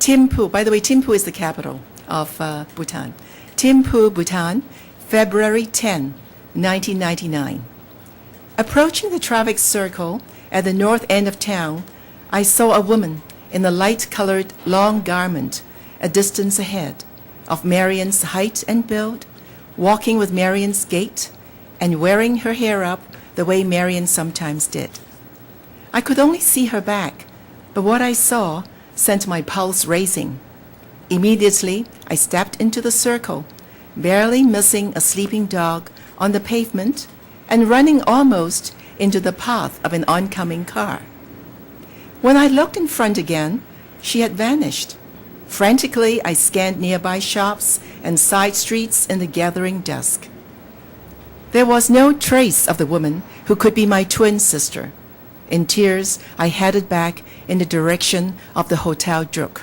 Thimphu, by the way, Thimphu is the capital of Bhutan. Thimphu, Bhutan, February 10, 1999. Approaching the traffic circle at the north end of town, I saw a woman in a light-colored long garment a distance ahead of Marion's height and build, walking with Marion's gait, and wearing her hair up the way Marion sometimes did. I could only see her back, but what I saw sent my pulse racing. Immediately, I stepped into the circle, barely missing a sleeping dog on the pavement and running almost into the path of an oncoming car. When I looked in front again, she had vanished. Frantically, I scanned nearby shops and side streets in the gathering dusk. There was no trace of the woman who could be my twin sister. In tears, I headed back in the direction of the Hotel Druk.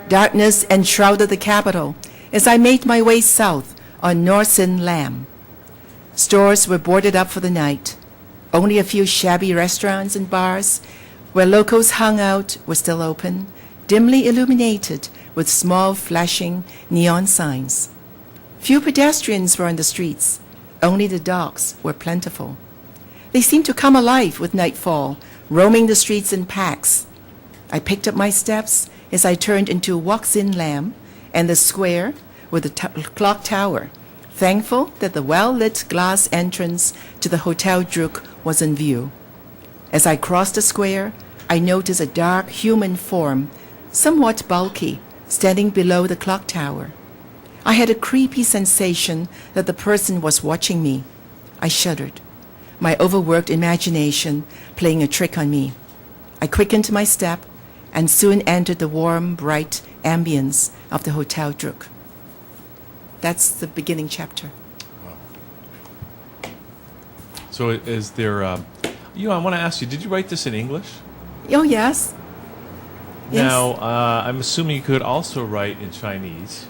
Darkness enshrouded the capital as I made my way south on Norsin Lam. Stores were boarded up for the night. Only a few shabby restaurants and bars where locals hung out were still open, dimly illuminated with small flashing neon signs. Few pedestrians were on the streets. Only the dogs were plentiful. They seemed to come alive with nightfall, roaming the streets in packs. I picked up my steps as I turned into Waksin Lam and the square with the clock tower, thankful that the well-lit glass entrance to the Hotel Druk was in view. As I crossed the square, I noticed a dark human form, somewhat bulky, standing below the clock tower. I had a creepy sensation that the person was watching me. I shuddered, my overworked imagination playing a trick on me. I quickened my step and soon entered the warm, bright ambience of the Hotel Druk. That's the beginning chapter. Wow. So is there, I want to ask you, did you write this in English? Oh, yes. Now, I'm assuming you could also write in Chinese.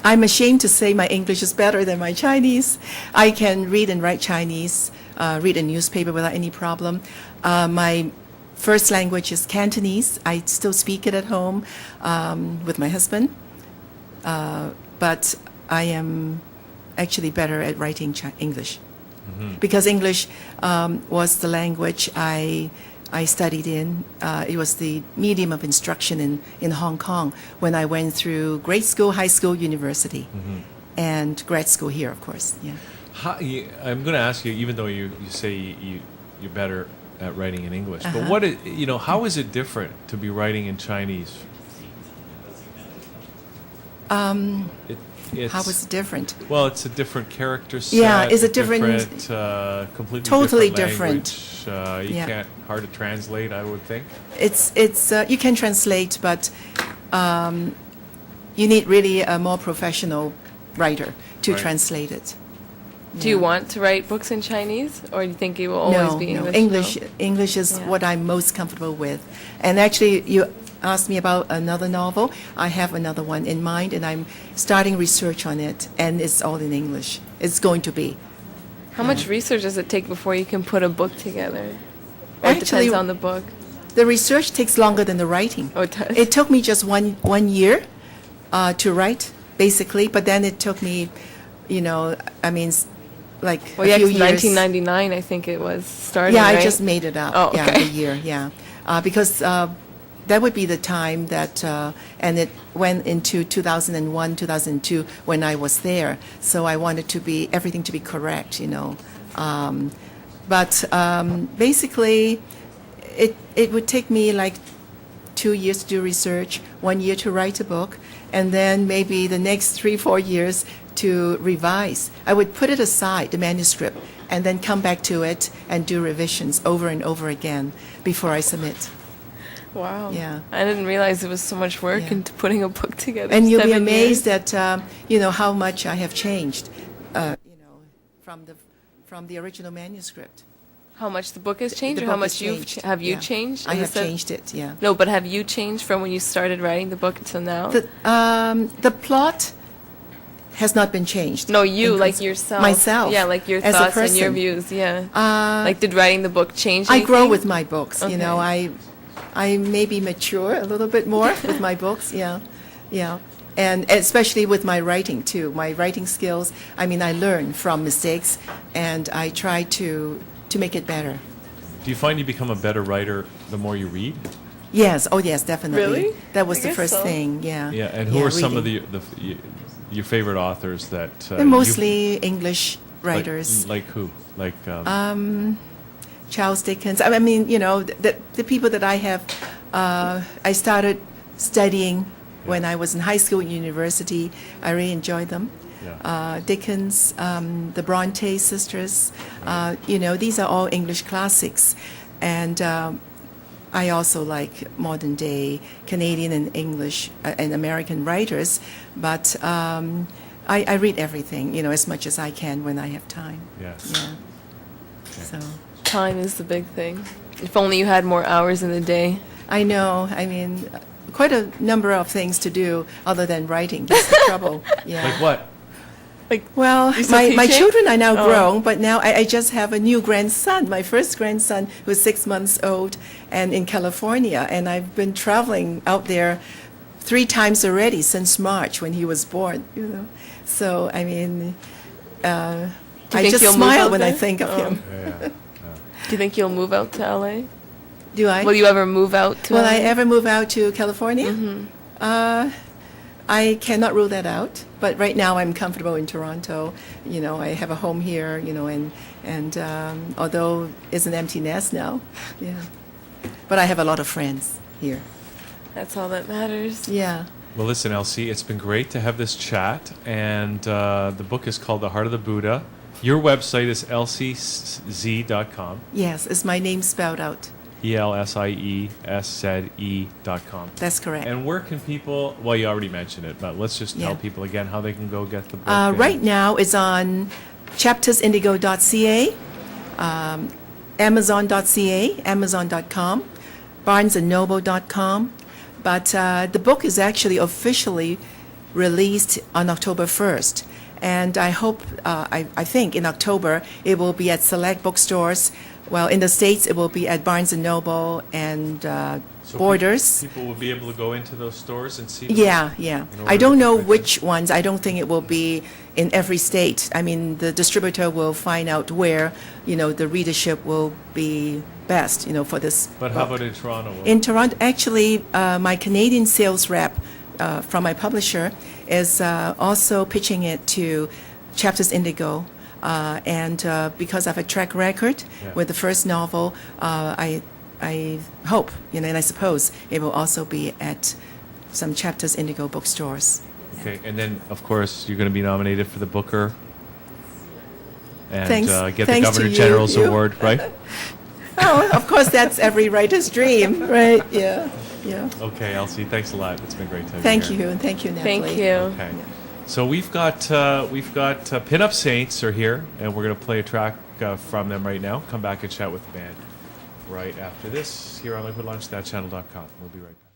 I'm ashamed to say my English is better than my Chinese. I can read and write Chinese, read a newspaper without any problem. My first language is Cantonese. I still speak it at home with my husband. But I am actually better at writing English. Mm-hmm. Because English was the language I studied in. It was the medium of instruction in Hong Kong when I went through grade school, high school, university, mm-hmm. and grad school here, of course. Yeah. I'm going to ask you, even though you say you're better at writing in English, Uh-huh. but how is it different to be writing in Chinese? How is it different? Well, it's a different character set. Yeah, it's a different completely totally different. different. You can't hard to translate, I would think. It's you can translate, but you need really a more professional writer to Right. translate it. Do you want to write books in Chinese, or do you think it will always be English? No, English. No? English is Yeah. what I'm most comfortable with. And actually, you asked me about another novel. I have another one in mind, and I'm starting research on it, and it's all in English. It's going to be. How much research does it take before you can put a book together? Or it Actually, depends on the book. The research takes longer than the writing. Oh, it does? It took me just one year to write, basically, but then it took me, like Well, a yeah, few 'cause years. 1999, I think it was started. Yeah, right? I just made it up. Oh, Yeah, okay. the year. Yeah, because that would be the time that, and it went into 2001, 2002 when I was there. So I wanted everything to be correct, But basically, it would take me like 2 years to do research, 1 year to write a book, and then maybe the next 3-4 years to revise. I would put it aside, the manuscript, and then come back to it and do revisions over and over again before I submit. Wow. Yeah. I didn't realize there was so much work Yeah. into putting a book together. And you'll be 7 amazed years. at how much I have changed, from the original manuscript. How much the book has changed, The or how book much has you've changed. have you Yeah. changed? I in the have sense- changed it. Yeah. No, but have you changed from when you started writing the book until now? The plot has not been changed. No, you, In like principle. yourself. Myself. Yeah, like your as a thoughts and your person. views. Yeah. Uh, Like, did writing the book change I grow anything? with my books. Okay. I maybe mature a little bit more with my books. Yeah, yeah. And especially with my writing too. My writing skills, I mean, I learn from mistakes and I try to make it better. Do you find you become a better writer the more you read? Yes, oh yes, definitely. Really? That was I the guess first so. thing, yeah. Yeah, and who are some of reading. your favorite authors that They're mostly English like- writers. Like who? Like Charles Dickens. I mean, you know, the people that I have, I started studying when I was in high school and university. I really enjoyed them. Yeah. Dickens, the Bronte sisters, you know, these are all English classics. And I also like modern day Canadian and English and American writers, but I read everything, you know, as much as I can when I have time. Yes. Yeah. So. Time is the big thing. If only you had more hours in the day. I know. I mean, quite a number of things to do other than writing. That's the trouble. Yeah. Like what? Well, You still my teaching? children are now Oh. grown, but now I just have a new grandson, my first grandson, who's 6 months old, and in California. And I've been traveling out there 3 times already since March when he was born. You know, so I mean, I think just you'll move smile out when I there? think of Oh. him. Yeah. Do you think you'll move out to LA? Do I? Will you ever move out to Will LA? I ever move out to California? Mm-hmm. I cannot rule that out, but right now I'm comfortable in Toronto. You know, I have a home here, you know, and although it's an empty nest now, yeah. But I have a lot of friends here. That's all that matters. Yeah. Well, listen, Elsie, it's been great to have this chat, and the book is called The Heart of the Buddha. Your website is elsieze.com. Yes, it's my name spelled out. ELSIESZE.com. That's correct. And where can people, well, you already mentioned it, but let's just tell Yeah. people again how they can go get the book. Right now it's on chaptersindigo.ca, amazon.ca, amazon.com, barnesandnoble.com. But the book is actually officially released on October 1st. And I hope, I think in October, it will be at select bookstores. Well, in the States, it will be at Barnes & Noble and So Borders. People will be able to go into those stores and see. Yeah, yeah. In I order don't to know pick which ones. I don't think it will be in every state. I mean, the distributor will find out where, you know, the readership will be best, you know, for this But how book. about in Toronto? In Toronto, actually, my Canadian sales rep from my publisher is also pitching it to Chapters Indigo. And because I have a track record Yeah. with the first novel, I hope, you know, and I suppose it will also be at some Chapters Indigo bookstores. Okay, and then, of course, you're going to be nominated for the Booker and Thanks- get the thanks to Governor you, General's you. Award, right? Oh, of course, that's every writer's dream, right? Yeah, yeah. Okay, Elsie, thanks a lot. It's been great to have Thank you here. you, and thank you, Natalie. Thank you. Okay. So we've got Pinup Saints are here, and we're going to play a track from them right now. Come back and chat with the band right after this here on LiquidLaunch, thatchannel.com. We'll be right back.